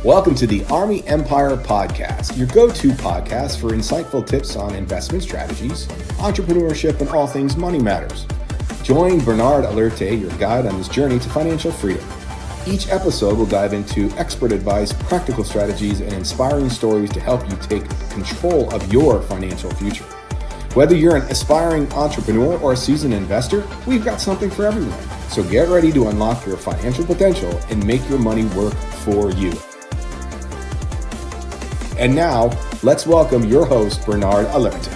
Welcome to the Army Empire Podcast, your go-to podcast for insightful tips on investment strategies, entrepreneurship, and all things money matters. Join Bernard Alerte, your guide on this journey to financial freedom. Each episode will dive into expert advice, practical strategies, and inspiring stories to help you take control of your financial future. Whether you're an aspiring entrepreneur or a seasoned investor, we've got something for everyone. So get ready to unlock your financial potential and make your money work for you. And now, let's welcome your host, Bernard Alerte.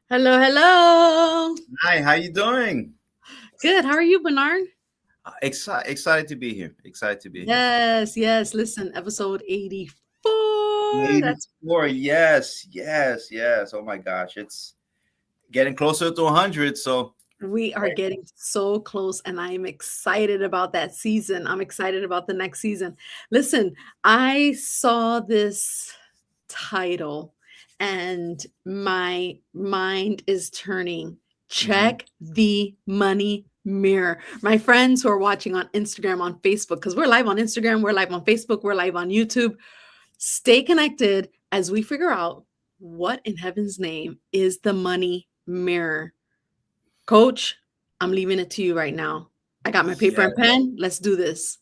Hello, hello. Hi, how you doing? Good. How are you, Bernard? Excited to be here. Yes. Listen, episode 84. 84. Yes. Oh my gosh, it's getting closer to 100. So we are getting so close, and I am excited about that season. I'm excited about the next season. Listen, I saw this title, and my mind is turning. Check the money mirror. My friends who are watching on Instagram, on Facebook, because we're live on Instagram, we're live on Facebook, we're live on YouTube. Stay connected as we figure out what in heaven's name is the money mirror. Coach, I'm leaving it to you right now. I got my paper and pen. Let's do this.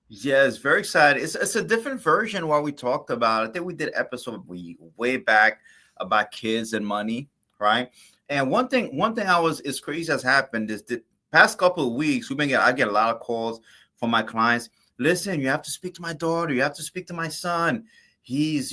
Yes, very excited. It's a different version what we talked about. I think we did episode way back about kids and money, right? And one thing is crazy has happened is the past couple of weeks I get a lot of calls from my clients. Listen, you have to speak to my daughter. You have to speak to my son. He's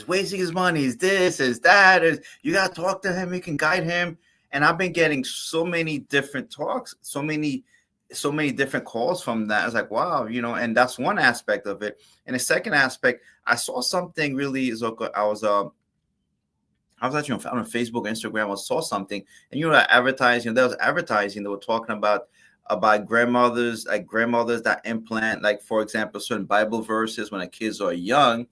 wasting his money. He's this, is that. You got to talk to him. You can guide him. And I've been getting so many different talks, so many different calls from that. I was like, wow, and that's one aspect of it. And the second aspect, I saw something really. I was actually on Facebook, Instagram. I saw something, and advertising. There was advertising. They were talking about grandmothers that implant, like, for example, certain Bible verses when the kids are young,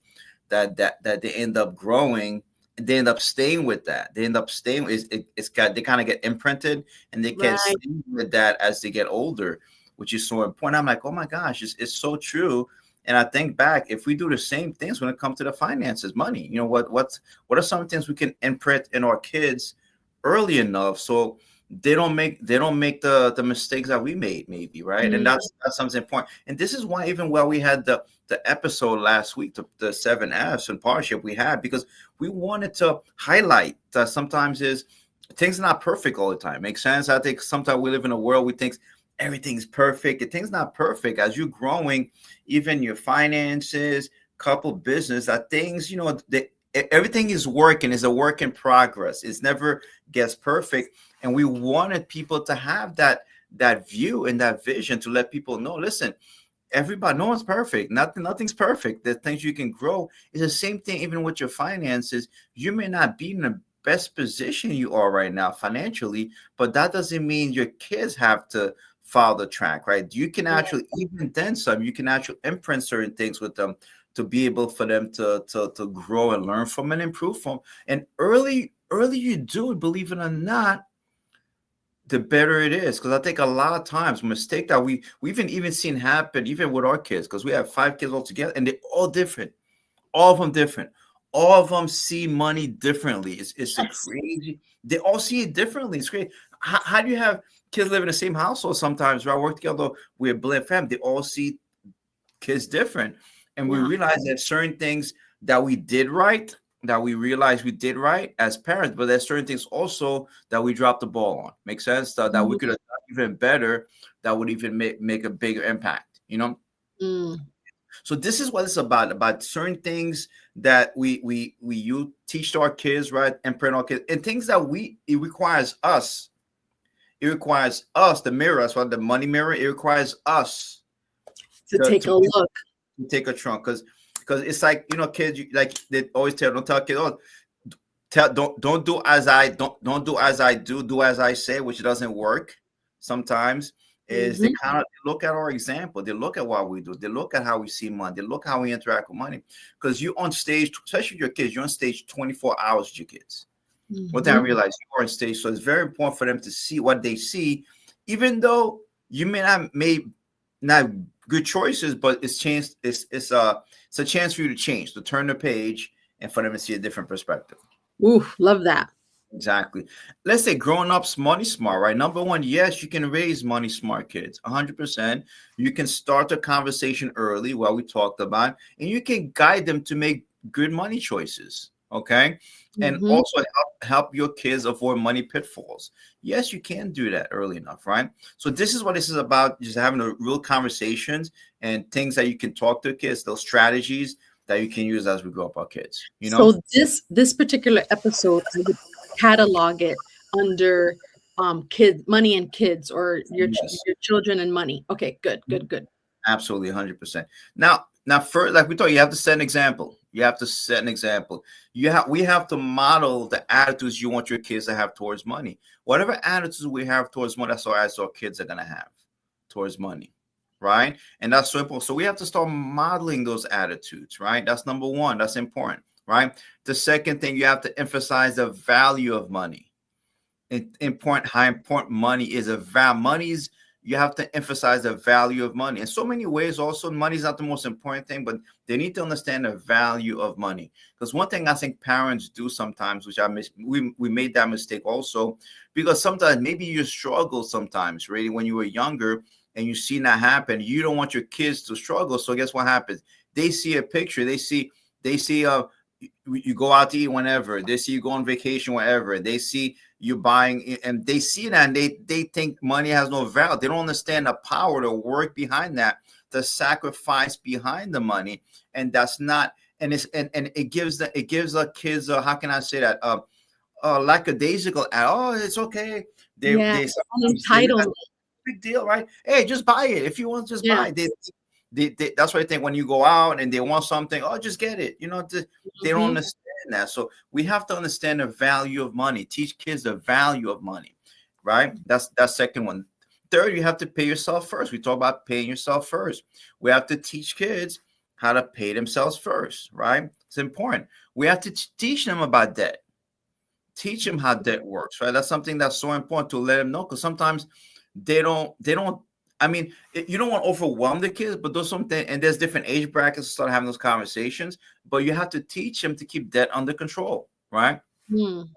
that they end up growing. They end up staying with that. They kind of get imprinted, and they get staying with that as they get older, which is so important. I'm like, oh my gosh, it's so true. And I think back, if we do the same things when it comes to the finances, money, what are some things we can imprint in our kids early enough so they don't make the mistakes that we made, maybe, right? And that's something important. And this is why, even while we had the episode last week, the 7 F's and partnership we had, because we wanted to highlight that sometimes things are not perfect all the time. Makes sense? I think sometimes we live in a world we think everything's perfect. Things not perfect. As you're growing, even your finances, couple business, that things, everything is a work in progress. It never gets perfect. And we wanted people to have that view and that vision to let people know, listen, everybody, no one's perfect. Nothing's perfect. There's things you can grow. It's the same thing even with your finances. You may not be in the best position you are right now financially, but that doesn't mean your kids have to follow the track, right? You can actually, even then some, you can actually imprint certain things with them to be able for them to grow and learn from and improve from. And early you do it, believe it or not, the better it is. Because I think a lot of times mistake that we've even seen happen, even with our kids, because we have 5 kids all together, and they're all different. All of them different. All of them see money differently. It's crazy. They all see it differently. It's great. How do you have kids live in the same household sometimes, right? Work together, we're a blend family. They all see kids different. And we realize that certain things that we did right, that we realized we did right as parents, but there's certain things also that we dropped the ball on. Makes sense? That we could have done even better, that would even make a bigger impact, So this is what it's about certain things that we teach our kids, right? And print our kids, and things that it requires us, the mirror, that's what the money mirror, it requires us to take a look. Take a trunk, because it's like, kids, they always don't tell kids, don't do as I do as I say, which doesn't work sometimes. Is they kind of look at our example, they look at what we do, they look at how we see money, they look how we interact with money. Because you're on stage, especially with your kids, you're on stage 24 hours with your kids. One thing I Mhm. realized, you are on stage, so it's very important for them to see what they see, even though you may not make not good choices, but it's changed. It's a chance for you to change, to turn the page, and for them to see a different perspective. Ooh, love that. Exactly. Let's say growing up's money smart, right? Number one, yes, you can raise money smart kids, 100%. You can start the conversation early, what we talked about, and you can guide them to make good money choices. Okay. And Mhm. also help your kids avoid money pitfalls. Yes, you can do that early enough, right? So this is what this is about, just having a real conversations and things that you can talk to kids, those strategies that you can use as we grow up our kids, you know? So this particular episode, I would catalog it under kid money and kids, or Yes. your children and money. Okay, good, good, good. Absolutely, 100%. Now, first, like we thought, you have to set an example. You have to set an example. We have to model the attitudes you want your kids to have towards money. Whatever attitudes we have towards money, that's what our kids are gonna have towards money, right? And that's so important. So we have to start modeling those attitudes, right? That's number one. That's important, right? The second thing, you have to emphasize the value of money. Important how important money is. Money's, you have to emphasize the value of money in so many ways. Also, money is not the most important thing, but they need to understand the value of money. Because one thing I think parents do sometimes, which we made that mistake also, because sometimes maybe you struggle sometimes, really, when you were younger, and you see that happen. You don't want your kids to struggle, so guess what happens? They see a picture, they see you go out to eat whenever, they see you go on vacation wherever, they see you buying, and they see that, and they think money has no value. They don't understand the power, the work behind that, the sacrifice behind the money. And that's not, and it gives the kids how can I say that, lackadaisical. Oh, it's okay. Yeah, They an sometimes entitlement. big deal, right? Hey, just buy it if you want. Just buy it. Yes. That's what I think when you go out and they want something. Oh, just get it. They don't Mhm. understand that. So we have to understand the value of money. Teach kids the value of money, right? That's second one. Third, you have to pay yourself first. We talk about paying yourself first. We have to teach kids how to pay themselves first, right? It's important. We have to teach them about debt. Teach them how debt works, right? That's something that's so important to let them know, because sometimes they don't. I mean, you don't want to overwhelm the kids, but there's something, and there's different age brackets to start having those conversations. But you have to teach them to keep debt under control, right? Mm.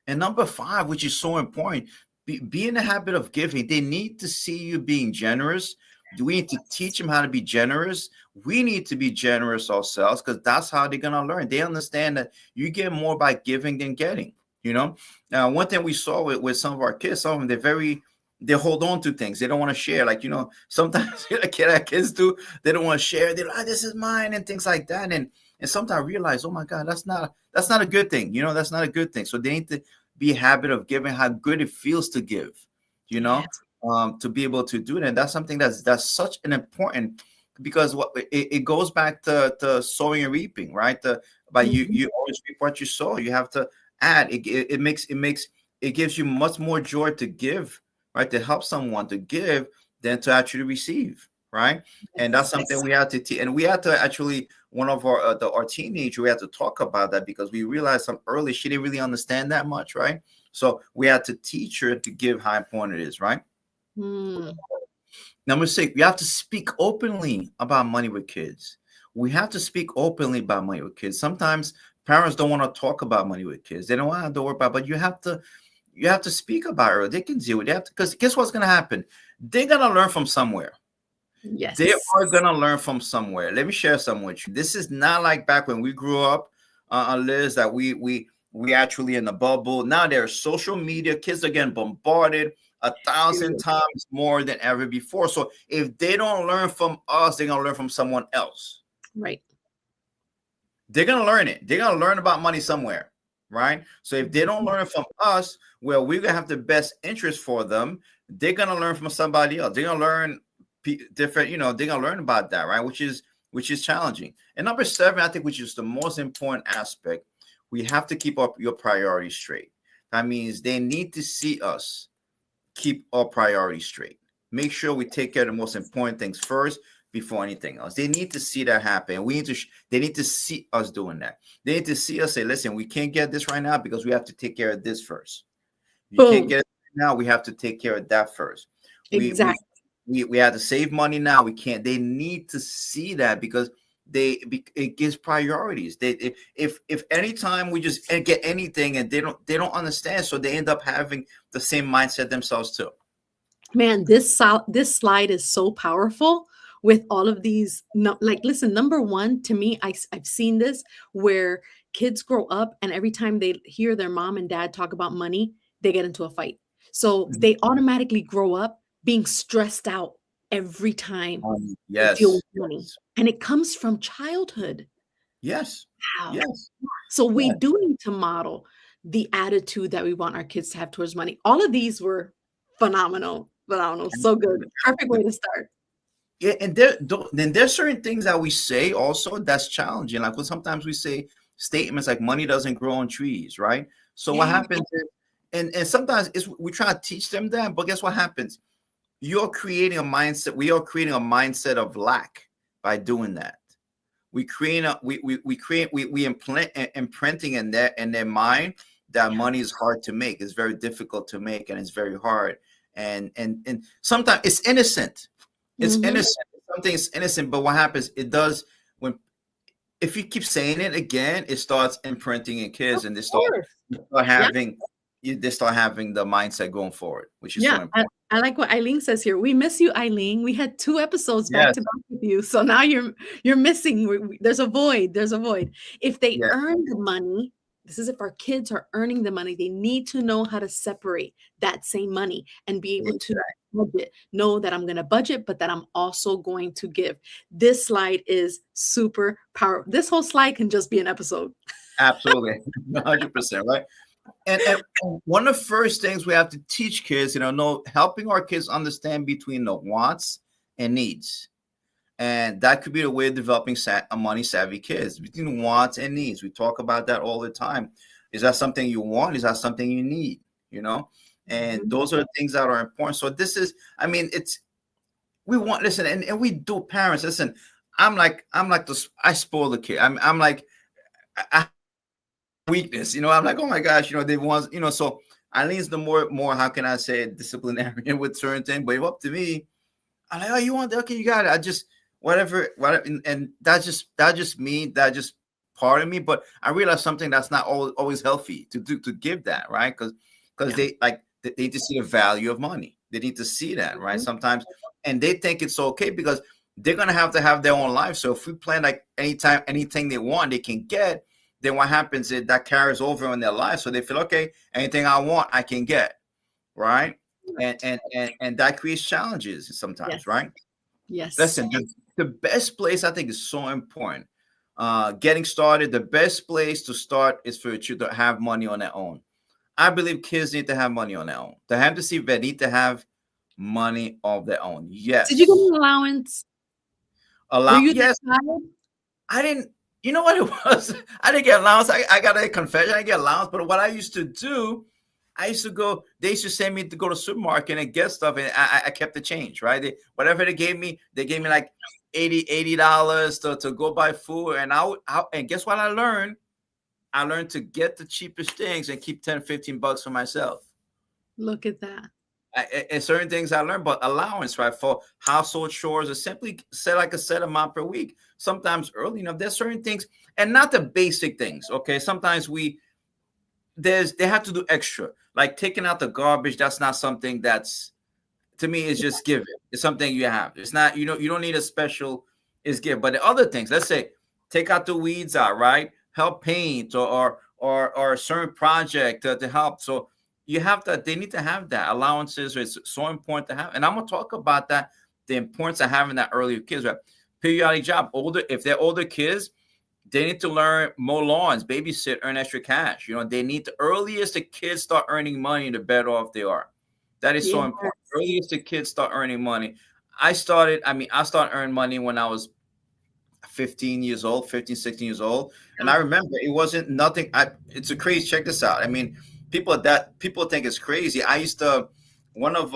And number five, which is so important, be in the habit of giving. They need to see you being generous. We need to teach them how to be generous. We need to be generous ourselves, because that's how they're gonna learn. They understand that you get more by giving than getting. Now, one thing we saw with some of our kids, some of them, they hold on to things. They don't want to share. Like, sometimes kids do. They don't want to share. They're like, this is mine, and things like that. And sometimes I realize, oh my God, that's not a good thing. That's not a good thing. So they need to be a habit of giving, how good it feels to give, you know, Yes. to be able to do that. And that's something that's such an important, because it goes back to sowing and reaping, right? But you Mhm. you always reap what you sow. You have to add. It gives you much more joy to give, right? To help someone, to give, than to actually receive, right? And that's Yes. something we have to teach. And we had to actually, one of our teenager, we had to talk about that, because we realized some early she didn't really understand that much, right? So we had to teach her to give how important it is, right? Mm. Number six, we have to speak openly about money with kids. We have to speak openly about money with kids. Sometimes parents don't want to talk about money with kids. They don't want to worry about, but you have to speak about it. They can deal with it, because guess what's going to happen? They're going to learn from somewhere. They Yes. are gonna learn from somewhere. Let me share some with you. This is not like back when we grew up, Liz, that we actually in the bubble. Now there's social media. Kids are getting bombarded 1,000 True. times more than ever before. So if they don't learn from us, they're gonna learn from someone else. Right. They're gonna learn it. They're gonna learn about money somewhere, right? So if they don't Mhm. learn from us, well, we're gonna have the best interest for them. They're gonna learn from somebody else. They're gonna learn different. They're gonna learn about that, right? Which is challenging. And number seven, I think, which is the most important aspect, we have to keep up your priorities straight. That means they need to see us keep our priorities straight. Make sure we take care of the most important things first before anything else. They need to see that happen. We need to. They need to see us doing that. They need to see us say, "Listen, we can't get this right now because we have to take care of this first. You can't Boom. get it now. We have to take care of that first. Exactly. We have to save money now. We can't." They need to see that because it gives priorities. If anytime we just get anything and they don't understand, so they end up having the same mindset themselves too. Man, this slide is so powerful with all of these. No, like, listen, number one, to me, I've seen this where kids grow up and every time they hear their mom and dad talk about money, they get into a fight. So they automatically grow up being stressed out every time they deal with money. And it comes from childhood. Yes. Wow. Yes. So we do need to model the attitude that we want our kids to have towards money. All of these were phenomenal. So good. Perfect way to start. Yeah, and then there's certain things that we say also that's challenging. Like, well, sometimes we say statements like money doesn't grow on trees, right? So what happens is, and sometimes we try to teach them that, but guess what happens? You're creating a mindset. We are creating a mindset of lack by doing that. We imprinting in their mind that money is hard to make. It's very difficult to make, and it's very hard. And sometimes it's innocent. It's innocent. Something is innocent, but what happens? It does if you keep saying it again, it starts imprinting in kids, and they start having the mindset going forward, which is so important. I like what Eileen says here. We miss you, Eileen. We had 2 episodes back to back with you, so now you're missing. There's a void. If they earn the money. This is if our kids are earning the money, they need to know how to separate that same money and be able to budget. Know that I'm going to budget, but that I'm also going to give. This slide is super powerful. This whole slide can just be an episode. Absolutely. 100%, right? And one of the first things we have to teach kids, helping our kids understand between the wants and needs. And that could be the way of developing money savvy kids, between wants and needs. We talk about that all the time. Is that something you want? Is that something you need? And those are the things that are important. So and we do, parents. Listen, I spoil the kid. I'm like, I weakness, I'm like, oh my gosh, they want, so Eileen's the more, how can I say, disciplinarian with certain things, but up to me, I'm like, oh, you want that? Okay, you got it. I just, whatever, and that's just me, that just part of me, but I realize something that's not always healthy to give that, right? Because they need to see the value of money. They need to see that, right? Sometimes, and they think it's okay because they're gonna have to have their own life. So if we plan like anything they want, they can get, then what happens is that carries over in their life. So they feel, okay, anything I want, I can get, right? And that creates challenges sometimes, right? Yes. Listen, the best place, I think, is so important. Getting started, the best place to start is for you to have money on their own. I believe kids need to have money on their own. To have to see they need to have money of their own. Yes. Did you get an allowance? Yes. I didn't. You know what it was? I didn't get allowance. I got a confession. I didn't get allowance. But what I used to do, I used to go. They used to send me to go to the supermarket and get stuff, and I kept the change. Right? Whatever they gave me like $80 to go buy food. And and guess what I learned? I learned to get the cheapest things and keep $10-15 for myself. Look at that. And certain things I learned, but allowance, right, for household chores, or simply set like a set amount per week. Sometimes early, there's certain things, and not the basic things. Okay, sometimes they have to do extra, like taking out the garbage. That's not something that's, to me, is just given. It's something you have. It's not, you don't need a special. Is given, but the other things, let's say, take out the weeds out, right? Help paint or a certain project to help. So you have that. They need to have that. Allowances is so important to have. And I'm going to talk about that, the importance of having that early kids, right? Periodic job. If they're older kids, they need to learn mow lawns, babysit, earn extra cash. They need to, earliest the kids start earning money, the better off they are. That is so important. Earliest the kids start earning money. I started earning money when I was 15, 16 years old. And I remember it wasn't nothing. It's a crazy, check this out. I mean, people think it's crazy. I used to, one of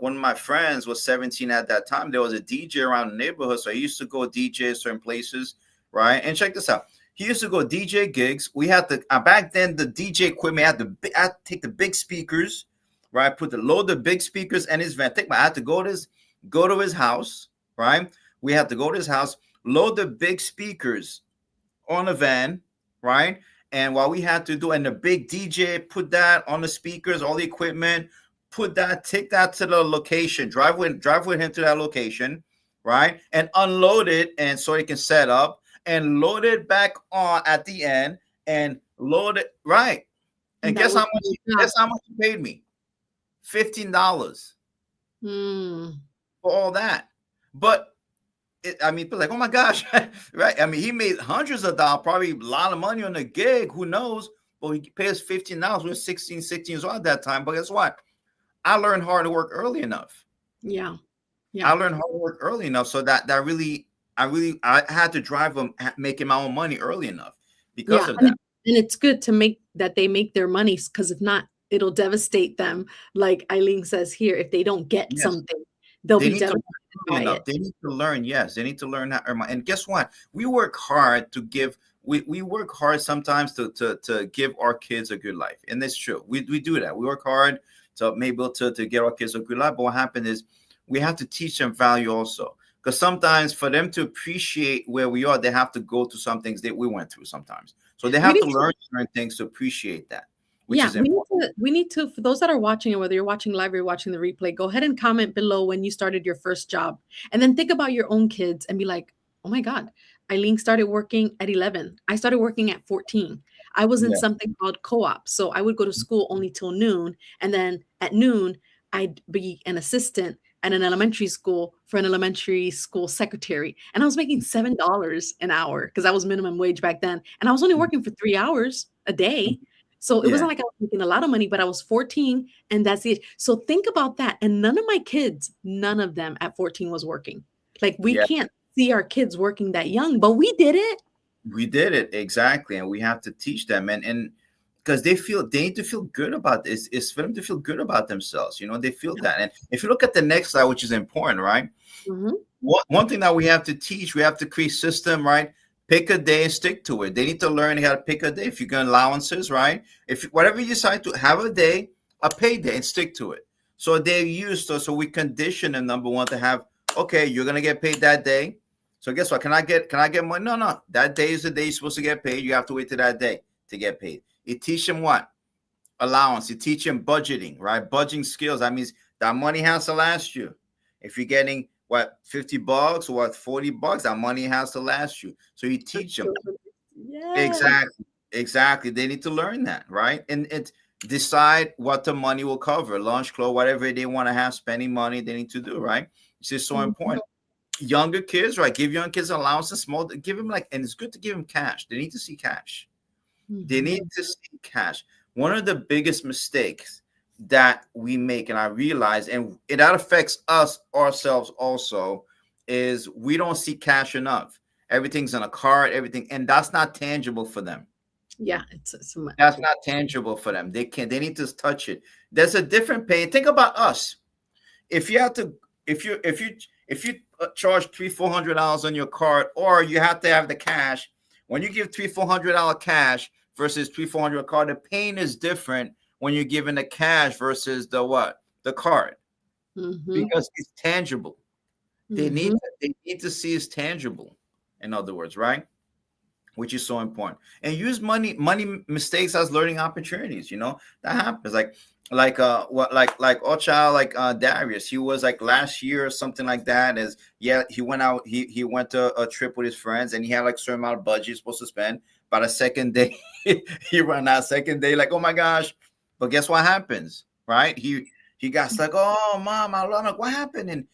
my friends was 17 at that time. There was a DJ around the neighborhood, so I used to go DJ certain places, right? And check this out. He used to go DJ gigs. We had to back then the DJ equipment I had to take the big speakers, right? Load the big speakers and his van. I had to go to his house, right? We had to go to his house, load the big speakers on a van, right? And while we had to do, and the big DJ put that on the speakers, all the equipment, take that to the location, drive with him to that location, right? And unload it, and so he can set up and load it back on at the end and load it, right? And guess how much he paid me? $15 for all that. But people like, oh my gosh, right? I mean, he made hundreds of dollars, probably a lot of money on the gig. Who knows? Well, he paid us $15. We were 16 years old at that time. But guess what? I learned hard work early enough. Yeah. I learned hard work early enough, so that I had to drive them making my own money early enough because of that. And it's good to make their money, because if not, it'll devastate them. Like Eileen says here, if they don't get something, they'll be devastated by it. They need to learn. Yes, they need to learn how to earn money. And guess what? We work hard to give. We work hard sometimes to give our kids a good life, and that's true. We do that. We work hard to maybe to give our kids a good life. But what happened is we have to teach them value also. Because sometimes for them to appreciate where we are, they have to go through some things that we went through sometimes. So they have to learn certain things to appreciate that. We need to, for those that are watching, and whether you're watching live or you're watching the replay, go ahead and comment below when you started your first job. And then think about your own kids and be like, oh my God, Eileen started working at 11. I started working at 14. I was in something called co-op. So I would go to school only till noon. And then at noon, I'd be an assistant at an elementary school for an elementary school secretary. And I was making $7 an hour because that was minimum wage back then. And I was only working for 3 hours a day. So it wasn't like I was making a lot of money, but I was 14 and that's it. So think about that. And none of my kids, none of them at 14 was working. Like we can't see our kids working that young, but we did it. We did it. Exactly. And we have to teach them. And because they need to feel good about this. It's for them to feel good about themselves. You know, they feel that. And if you look at the next slide, which is important, right? Mm-hmm. One thing that we have to teach, we have to create system, right? Pick a day and stick to it. They need to learn how to pick a day. If you're going allowances, right? If whatever you decide to have a day, a pay day, and stick to it. So they're used to. So we condition them, number one, to have. Okay, you're gonna get paid that day. So guess what? Can I get money? No. That day is the day you're supposed to get paid. You have to wait till that day to get paid. You teach them what? Allowance. You teach them budgeting, right? Budgeting skills. That means that money has to last you. If you're getting what, $50 or what, $40, that money has to last you. So you teach them. Exactly. They need to learn that, right? And decide what the money will cover, lunch, clothes, whatever they want to have, spending money they need to do, right? It's just so important. Younger kids, right? Give young kids allowances, small. Give them and it's good to give them cash. They need to see cash. They need to see cash. One of the biggest mistakes that we make, and I realize, and that affects us ourselves also, is we don't see cash enough. Everything's on a card, everything, and that's not tangible for them. Yeah, that's not tangible for them. They need to touch it. There's a different pay. Think about us. If you charge $300-$400 on your card, or you have to have the cash, when you give $300-$400 cash versus $300-$400 card, the pain is different when you're giving the cash versus the card, because it's tangible. They need to see it's tangible. In other words, right? Which is so important. And use money mistakes as learning opportunities. You know, that happens. Like Darius, he was like last year or something like that. He went out, he went to a trip with his friends, and he had like a certain amount of budget he's supposed to spend. By the second day, he ran out. Second day, like, oh my gosh. But guess what happens, right? He got like, oh mom, what happened? And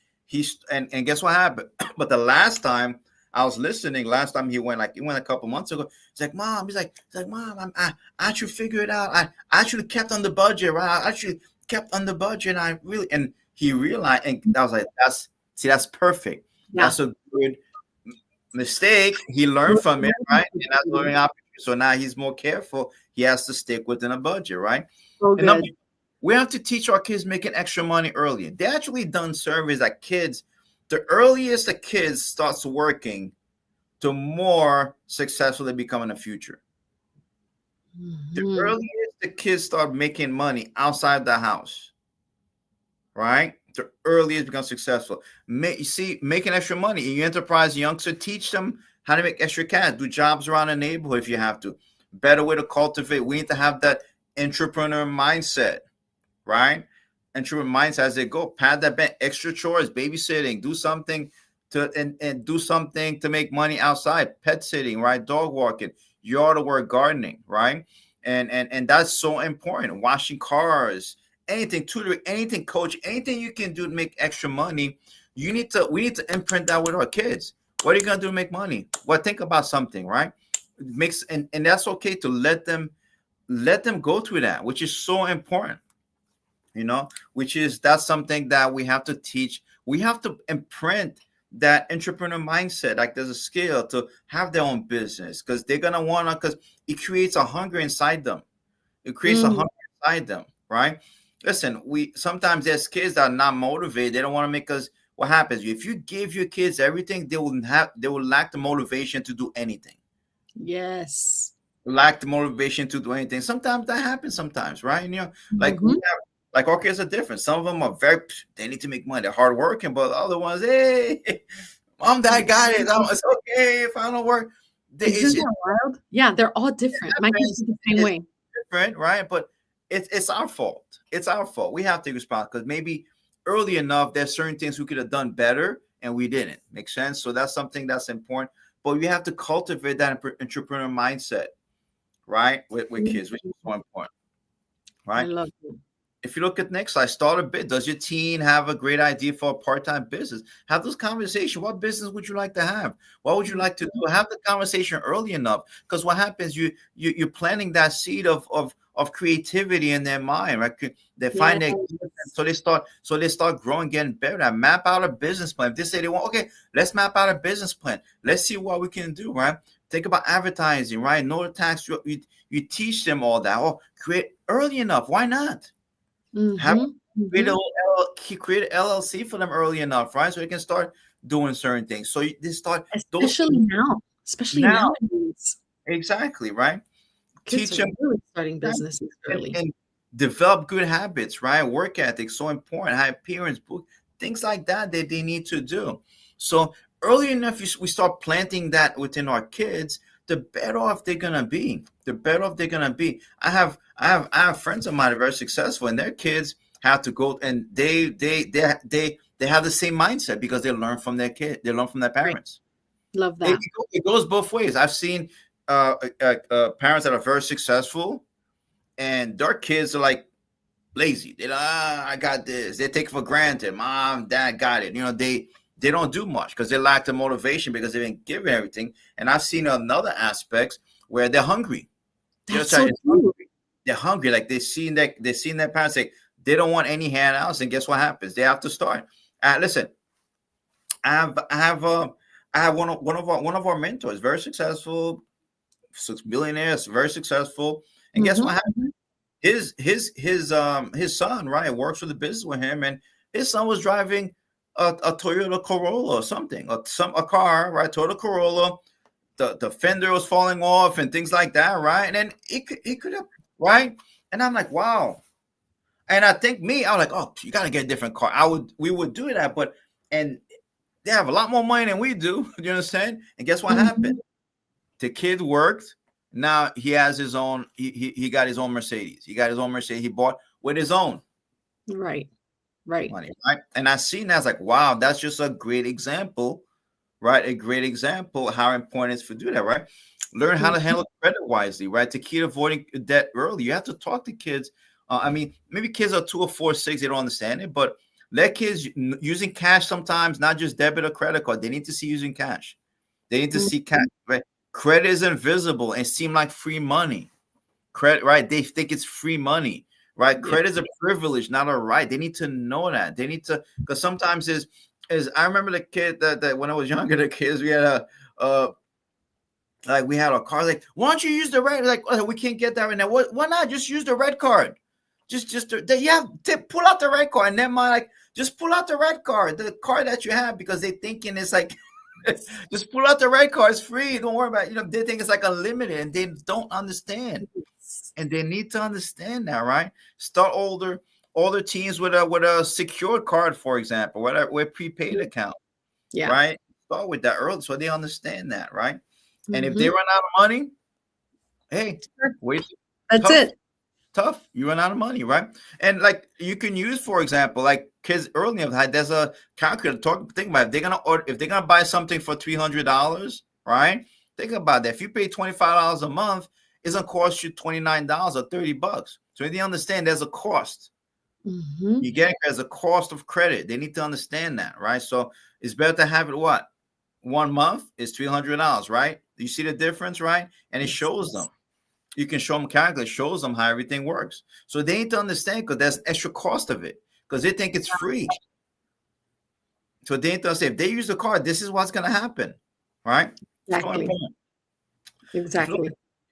and guess what happened? But the last time I was listening, he went a couple months ago. He's like, Mom, Mom, I actually figured it out. I actually kept on the budget, right? I actually kept on the budget. And he realized, and I was like, that's perfect. Yeah. That's a good mistake. He learned from it, right? And that's learning opportunity. So now he's more careful. He has to stick within a budget, right? So good. We have to teach our kids making extra money early. They actually done surveys that kids, the earliest the kids starts working, the more successful they become in the future. The earliest the kids start making money outside the house, right? The earliest become successful. You see, making extra money in your enterprise, youngster, teach them how to make extra cash. Do jobs around the neighborhood if you have to. Better way to cultivate. We need to have that entrepreneur mindset, right? Entrepreneur mindset as they go. Pad that bank, extra chores, babysitting, do something to and do something to make money outside. Pet sitting, right? Dog walking, yard work, gardening, right? And that's so important. Washing cars, anything, tutoring, anything, coach, anything you can do to make extra money. We need to imprint that with our kids. What are you gonna do to make money? Well, think about something, right? And that's okay to let them go through that, which is so important. That's something that we have to teach. We have to imprint that entrepreneur mindset, like there's a skill to have their own business, because they're gonna wanna, because it creates a hunger inside them. It creates a hunger inside them, right? Listen, we sometimes there's kids that are not motivated. They don't want to make us. What happens if you give your kids everything? They will lack the motivation to do anything. Yes. Lack the motivation to do anything. Sometimes that happens. Sometimes, right? Like like our kids are different. Some of them are they need to make money. They're hardworking, but the other ones, hey, mom, dad got it. It's okay if I don't work. Isn't that wild? Yeah, they're all different. My kids are the same way. Different, right? But it's our fault. It's our fault. We have to respond because maybe early enough there's certain things we could have done better and we didn't. Make sense? So that's something that's important. But we have to cultivate that entrepreneur mindset, right? With kids, which is so important. Right? I love it. If you look at next slide, start a bit. Does your teen have a great idea for a part-time business? Have those conversations. What business would you like to have? What would you like to do? Have the conversation early enough. Because what happens, you're planting that seed of creativity in their mind, right? They find their so they start growing, getting better. Map out a business plan. If they say they want, okay, let's map out a business plan. Let's see what we can do, right? Think about advertising, right? Know the tax. You teach them all that. Or create early enough. Why not? Create an LLC for them early enough, right? So they can start doing certain things. So they start, especially nowadays. Exactly, right? Kids teach them really starting businesses early and develop good habits, right? Work ethic, so important. Have parents, things like that they need to do. So early enough, we start planting that within our kids, the better off they're gonna be. The better off they're gonna be. I have friends of mine that are very successful, and their kids have to go, and they have the same mindset because they learn from their kid. They learn from their parents. Right. Love that. It goes both ways. I've seen parents that are very successful, and their kids are like lazy. They're like, I got this. They take it for granted. Mom, dad got it. They don't do much because they lack the motivation because they've been given everything. And I've seen another aspects where they're hungry. That's so true. They're hungry. Like they've seen their parents say they don't want any handouts, and guess what happens? They have to start. Listen, I have one of our mentors, very successful, billionaires, very successful, and guess what happened? His son, right, works for the business with him, and his son was driving a Toyota Corolla or something, a car, right? Toyota Corolla. The fender was falling off and things like that, right? And then it could have, right? And I'm like, wow. And I think I was like, oh, you got to get a different car. We would do that, and they have a lot more money than we do. You understand? And guess what happened? The kid worked. Now he has his own. He got his own Mercedes. He got his own Mercedes. He bought with his own. Right. Money, right? And I seen that. I was like, wow, that's just a great example, right? A great example of how important it is to do that, right? Learn how to handle credit wisely, right? To keep avoiding debt early. You have to talk to kids. Maybe kids are 2 or 4 or 6, they don't understand it, but let kids using cash sometimes, not just debit or credit card. They need to see using cash. They need to see cash, right? Credit is invisible and seem like free money. Credit, right? They think it's free money. Right, credit is a privilege, not a right. They need to know that. They need to, because sometimes is I remember the kid that when I was younger, the kids we had we had a car. Like, why don't you use the red? Like, oh, we can't get that right now. Why not? Just use the red card. pull out the red card, and then like, just pull out the red card, the card that you have, because they thinking it's like, just pull out the red card, it's free. Don't worry about it. They think it's like unlimited, and they don't understand, and they need to understand that, right? Start older teams with a secured card, for example, with prepaid account, right? Start with that early so they understand that, right? And if they run out of money, hey, wait, that's it. Tough, you run out of money, right? And like, you can use, for example, like kids early enough, there's a calculator. Think about it. If they're gonna buy something for $300, right? Think about that. If you pay $25 a month, it's gonna cost you $29 or $30. So they understand there's a cost. You get it as a cost of credit. They need to understand that, right? So it's better to have it 1 month is $300, right? You see the difference, right? And it shows them. You can show them calculate, shows them how everything works. So they need to understand, because there's extra cost of it, because they think it's free. So they need to understand, if they use the card, this is what's going to happen, right? Exactly.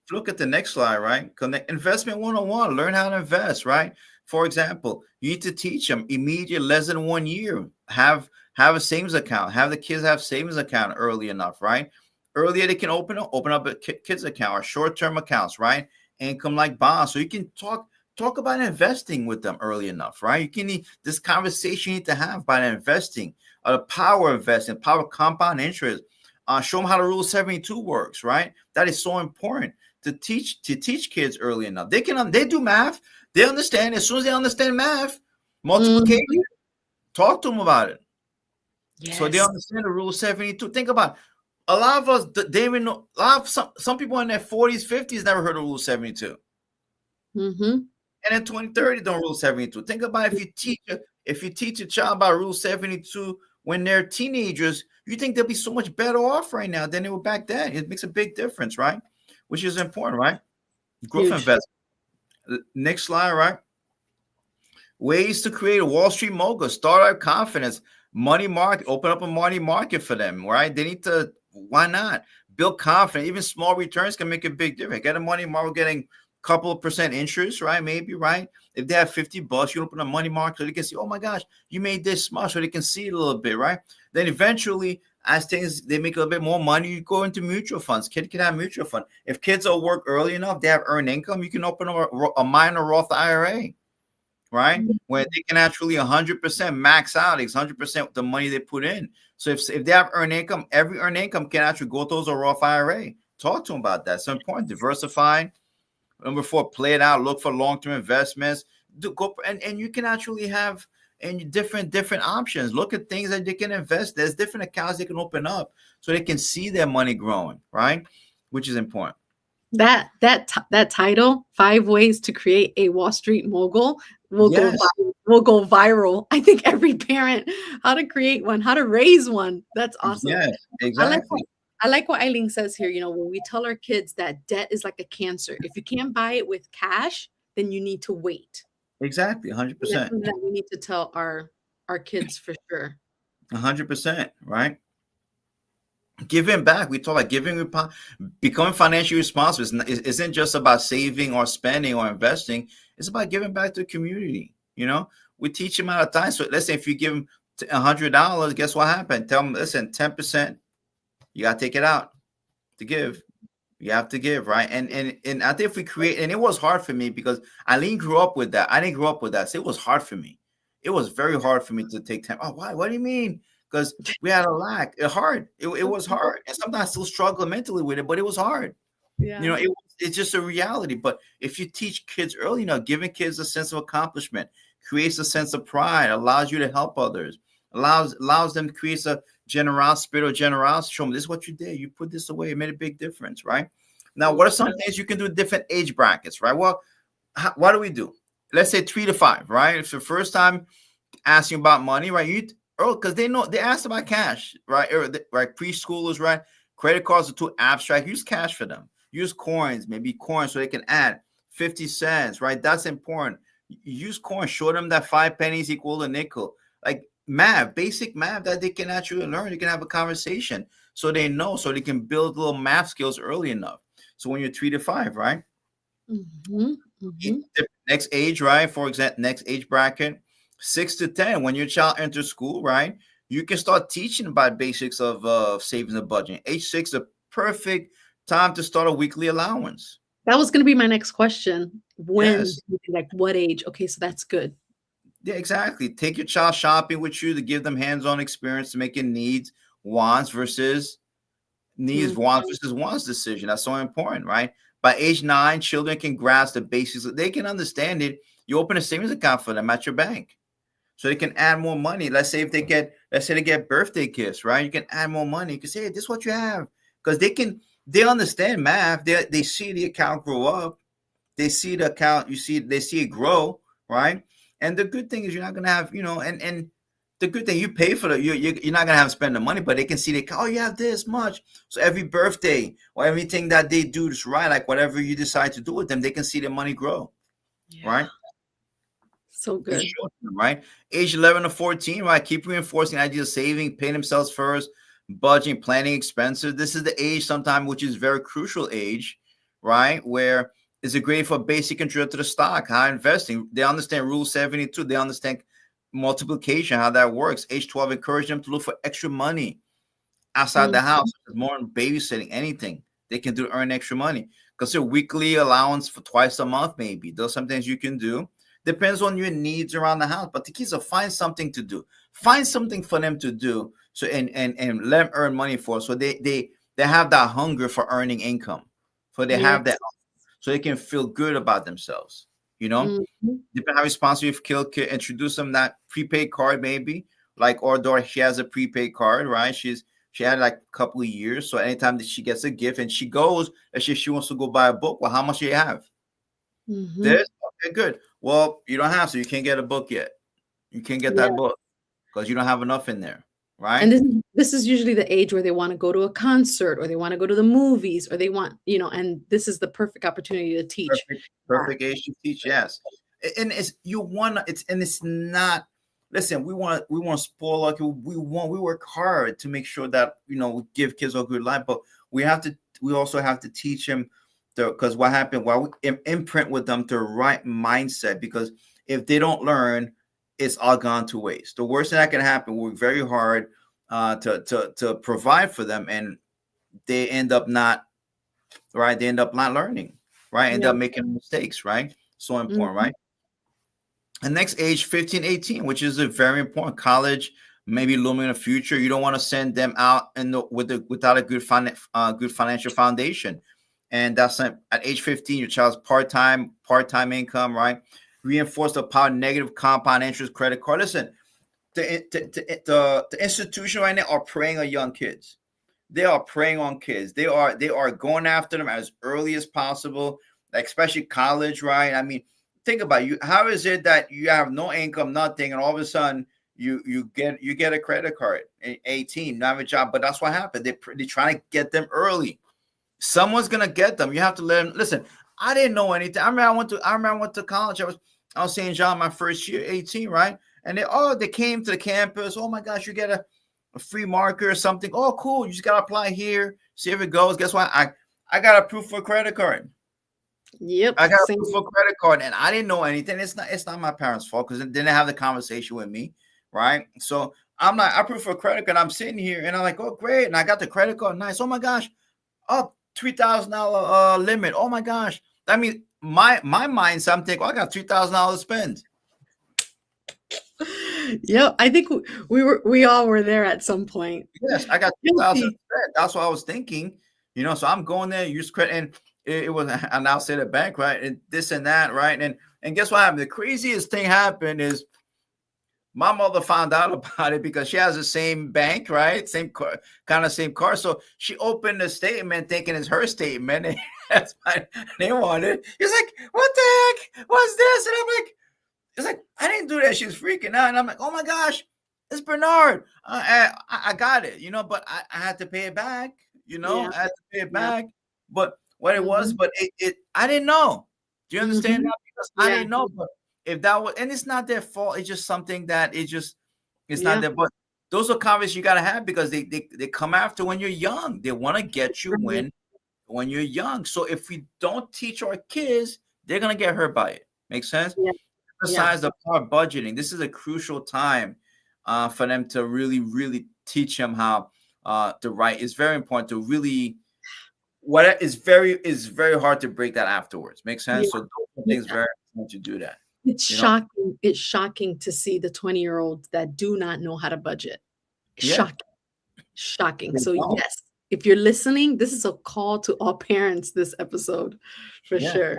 Look at the next slide, right? Investment 101, learn how to invest, right? For example, you need to teach them immediate, less than 1 year. Have a savings account. Have the kids have savings account early enough, right? Earlier, they can open up a kids account or short-term accounts, right? Income like bonds. So you can talk about investing with them early enough, right? This conversation you need to have about investing, the power of investing, power of compound interest. Show them how the Rule 72 works, right? That is so important to teach kids early enough. They do math. They understand. As soon as they understand math, multiplication, talk to them about it. Yes. So they understand the Rule 72. Think about it. A lot of us, they even know. Some people in their 40s, 50s never heard of Rule 72. And in 2030, don't Rule 72. Think about if you teach a child about Rule 72 when they're teenagers, you think they'll be so much better off right now than they were back then. It makes a big difference, right? Which is important, right? Growth investment. Next slide, right? Ways to create a Wall Street mogul. Start our confidence. Money market. Open up a money market for them, right? They need to. Why not? Build confidence. Even small returns can make a big difference. Get a money market, getting a couple of percent interest, right? Maybe, right? If they have $50, you open a money market so they can see, oh my gosh, you made this much, so they can see it a little bit, right? Then eventually, as they make a little bit more money, you go into mutual funds. Kid can have mutual fund. If kids will work early enough, they have earned income, you can open a minor Roth IRA, right? Where they can actually 100% max out. It's 100% the money they put in. So if they have earned income, every earned income can actually go towards a Roth IRA. Talk to them about that. It's important. Diversify. Number 4, play it out. Look for long-term investments. And you can actually have different options. Look at things that they can invest. There's different accounts they can open up so they can see their money growing, right? Which is important. That title, 5 Ways to Create a Wall Street Mogul, will go viral. I think every parent, how to create one, how to raise one. That's awesome. Yes, exactly. I like what Eileen says here. When we tell our kids that debt is like a cancer, if you can't buy it with cash, then you need to wait. Exactly, 100%. That we need to tell our kids for sure. 100%, right? Giving back. We talk about becoming financially responsible. Isn't just about saving or spending or investing. It's about giving back to the community. We teach them at a time. So let's say if you give them $100, guess what happened? Tell them, listen, 10%. You got to take it out to give. You have to give, right? And I think if we create, and it was hard for me because Eileen grew up with that. I didn't grow up with that. So it was hard for me. It was very hard for me to take time. Oh, why? What do you mean? Because we had a lack. It was hard. And sometimes I still struggle mentally with it, but it was hard. Yeah. It's just a reality. But if you teach kids early, giving kids a sense of accomplishment creates a sense of pride, allows you to help others, allows them to create a spirit of generosity. Show them this is what you did. You put this away. It made a big difference, right? Now, what are some things you can do in different age brackets, right? Well, what do we do? Let's say 3 to 5, right? It's the first time asking about money, right? Because they ask about cash, right? Right? Preschoolers, right? Credit cards are too abstract. Use cash for them. Use coins, maybe coins so they can add 50 cents, right? That's important. Use coins. Show them that 5 pennies equal a nickel. Like math, basic math that they can actually learn. They can have a conversation so they know, so they can build little math skills early enough. So when you're 3 to 5, right? Different Next age, right? For example, next age bracket, 6 to 10. When your child enters school, right, you can start teaching about basics of savings and budgeting. Age 6, a perfect time to start a weekly allowance. That was gonna be my next question. When, Yes. like, what age? Okay, so that's good. Yeah, exactly. Take your child shopping with you to give them hands-on experience to make it wants versus Mhm. wants decision. That's so important, right? By age 9, children can grasp the basics. They can understand it. You open a savings account for them at your bank, so they can add more money. Let's say they get birthday gifts, right? You can add more money. You can say, hey, this is what you have, because they understand math. They see the account grow up. They see the account. They see it grow, right? And the good thing is you're not gonna have, and the good thing, you pay for you're not gonna have to spend the money, but they can see oh, you have this much. So every birthday or everything that they do is right, like whatever you decide to do with them, they can see the money grow, Yeah, right? so It's good. short term, right? Age 11 to 14, right? Keep reinforcing the idea of saving, paying themselves first, budgeting, planning expenses. This is the age sometimes which is very crucial age, right? Where it's a great for basic intro to the stock, how investing. They understand Rule 72. They understand multiplication, how that works. Age 12, encourage them to look for extra money outside the Mhm. house. More than babysitting, anything they can do to earn extra money. Consider weekly allowance for twice a month, maybe. Those some things you can do. Depends on your needs around the house. But the kids will find something to do. Find something for them to do. So and let them earn money for it. So they have that hunger for earning income. So they have that, Yes. so they can feel good about themselves. You know, Mhm. depending how responsible you feel, introduce them that prepaid card, maybe. Like Ordor, she has a prepaid card, right? She had like a couple of years. So anytime that she gets a gift and she goes, let's say she wants to go buy a book, well, how much do you have? Mhm. This? Okay, good. Well, you don't have, so you can't get a book yet. You can't get Yeah, that book because you don't have enough in there, and right? this is usually the age where they wanna go to a concert, or they wanna go to the movies, or they want, and this is the perfect opportunity to teach that. Perfect age to teach, yes. And it's you want it's and it's not, listen, we want to spoil, like we work hard to make sure that we give kids a good life, but we also have to teach them because what happened while we imprint with them the right mindset, because if they don't learn, it's all gone to waste. The worst thing that can happen, we work very hard to provide for them, and they end up not right. They end up not learning, right? End Yeah. up making mistakes, right? So important, Mhm. right? And next age 15, 18, which is a very important college, maybe looming in the future. You don't want to send them out without a good financial foundation. And that's at age 15, your child's part-time income, right? Reinforce the power of negative compound interest credit card. Listen, the institution right now are preying on young kids. They are preying on kids. They are going after them as early as possible, like especially college, right? I mean, think about it. You. How is it that you have no income, nothing, and all of a sudden you get a credit card at 18, not have a job? But that's what happened. They trying to get them early. Someone's gonna get them. You have to let them listen. I didn't know anything. I remember I went to college. I was St. John my first year, 18, right? And they came to the campus. Oh my gosh, you get a free marker or something. Oh, cool. You just gotta apply here, see if it goes. Guess what? I got approved for a credit card. Yep, I got same. approved for a credit card, and I didn't know anything. It's not my parents' fault because they didn't have the conversation with me, right? So I approved for a credit card. I'm sitting here and I'm like, oh great, and I got the credit card. Nice. Oh my gosh, up $3,000 limit. Oh my gosh. I mean, my mindset, I'm thinking, oh, I got $3,000 to spend. Yep, I think we all were there at some point. Yes, I got 2,000 Guilty. to spend. That's what I was thinking. So I'm going there, use credit, and it was and I'll say the bank, right? And this and that, right? And guess what happened? The craziest thing happened is my mother found out about it because she has the same bank, right? Same car, kind of same car. So she opened the statement thinking it's her statement. And that's why they wanted. He's like, what the heck? What's this? And I'm like, it's like, I didn't do that. She's freaking out. And I'm like, oh my gosh, it's Bernard. I got it, but I had to pay it back, Yeah, I had to pay it yeah. back. But what it was, Mhm, but I didn't know. Do you understand mhm. that? Because I Yeah, didn't know. But if that was, and it's not their fault, it's just something that it's not yeah. their, but those are conversations you got to have because they come after when you're young. They want to get you Right. when you're young. So if we don't teach our kids, they're going to get hurt by it. Make sense? Yeah. Besides the part budgeting, this is a crucial time for them to really, really teach them how to write. It's very important to really. What is very hard to break that afterwards. Makes sense. So those are things very important to do that. It's shocking. It's shocking to see the 20-year-olds that do not know how to budget. Shocking. So yes, if you're listening, this is a call to all parents. This episode, for sure.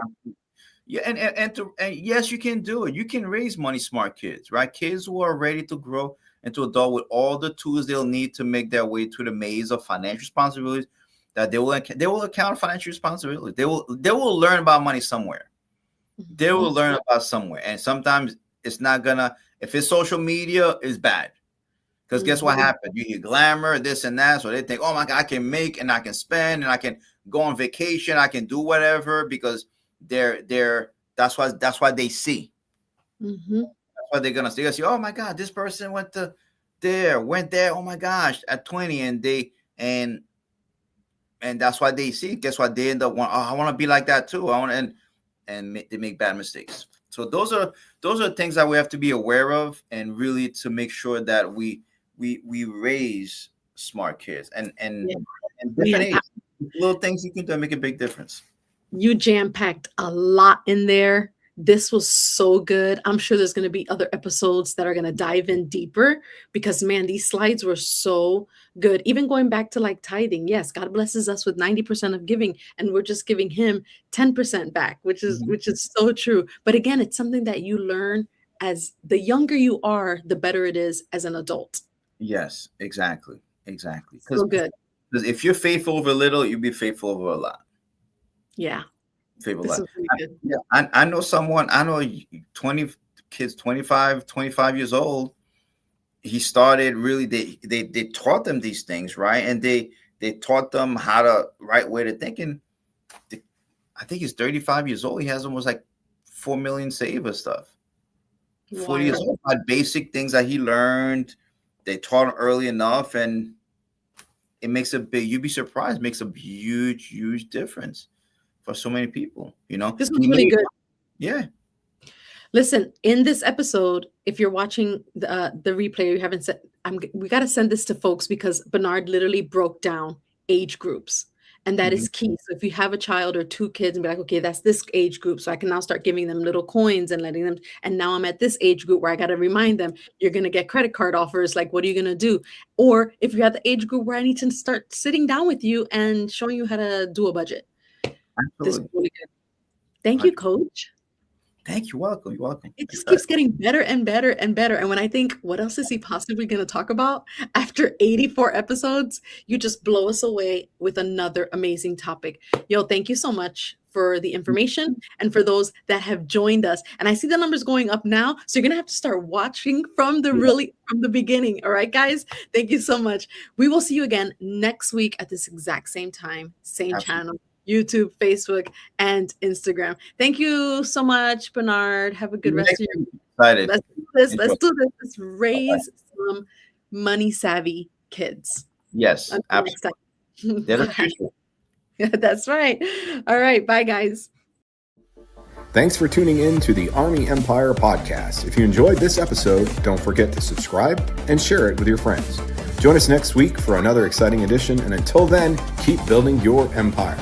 Yeah, and yes, you can do it. You can raise money smart kids, right? Kids who are ready to grow into adult with all the tools they'll need to make their way through the maze of financial responsibilities. That they will account financial responsibility. They will learn about money somewhere. They will learn about somewhere, and sometimes it's not gonna. If it's social media, it's bad. Because guess what happened? You hear glamour, this and that, so they think, oh my God, I can make and I can spend and I can go on vacation, I can do whatever because that's why they see. That's why they're gonna see. Oh my God, this person went there. Oh my gosh, at 20, and that's why they see. Guess what? They end up I want to be like that too. I want they make bad mistakes. So those are things that we have to be aware of, and really to make sure that we raise smart kids and different age. Little things you can do make a big difference. You jam-packed a lot in there. This was so good. I'm sure there's going to be other episodes that are going to dive in deeper because, man, these slides were so good. Even going back to like tithing. Yes, God blesses us with 90% of giving, and we're just giving him 10% back, which is so true. But again, it's something that you learn as the younger you are, the better it is as an adult. Yes, exactly. So good. Because if you're faithful over little, you'll be faithful over a lot. Yeah. Favorite life. I know someone, 20 kids, 25 years old. He started really, they taught them these things, right? And they taught them how to right way to thinking. I think he's 35 years old. He has almost like 4 million saved or stuff. 40 years old, by basic things that he learned. They taught him early enough, and it makes you'd be surprised, makes a huge difference for so many people, This was really good. Yeah. Listen, in this episode, if you're watching the replay, you haven't said, we got to send this to folks because Bernard literally broke down age groups, and that is key. So if you have a child or 2 kids and be like, okay, that's this age group, so I can now start giving them little coins and letting them, and now I'm at this age group where I got to remind them, you're going to get credit card offers. Like, what are you going to do? Or if you're at the age group where I need to start sitting down with you and showing you how to do a budget. Absolutely. This is really good. Thank you, Coach. Thank you. Welcome. You're welcome. It just keeps getting better and better and better. And when I think, what else is he possibly going to talk about after 84 episodes? You just blow us away with another amazing topic. Yo, thank you so much for the information and for those that have joined us. And I see the numbers going up now. So you're going to have to start watching from the beginning. All right, guys. Thank you so much. We will see you again next week at this exact same time, same channel. YouTube, Facebook, and Instagram. Thank you so much, Bernard. Have a good rest of your Excited. Let's do this. Let's raise some money savvy kids. Yes, absolutely. They're the future. That's right. All right. Bye, guys. Thanks for tuning in to the Army Empire podcast. If you enjoyed this episode, don't forget to subscribe and share it with your friends. Join us next week for another exciting edition. And until then, keep building your empire.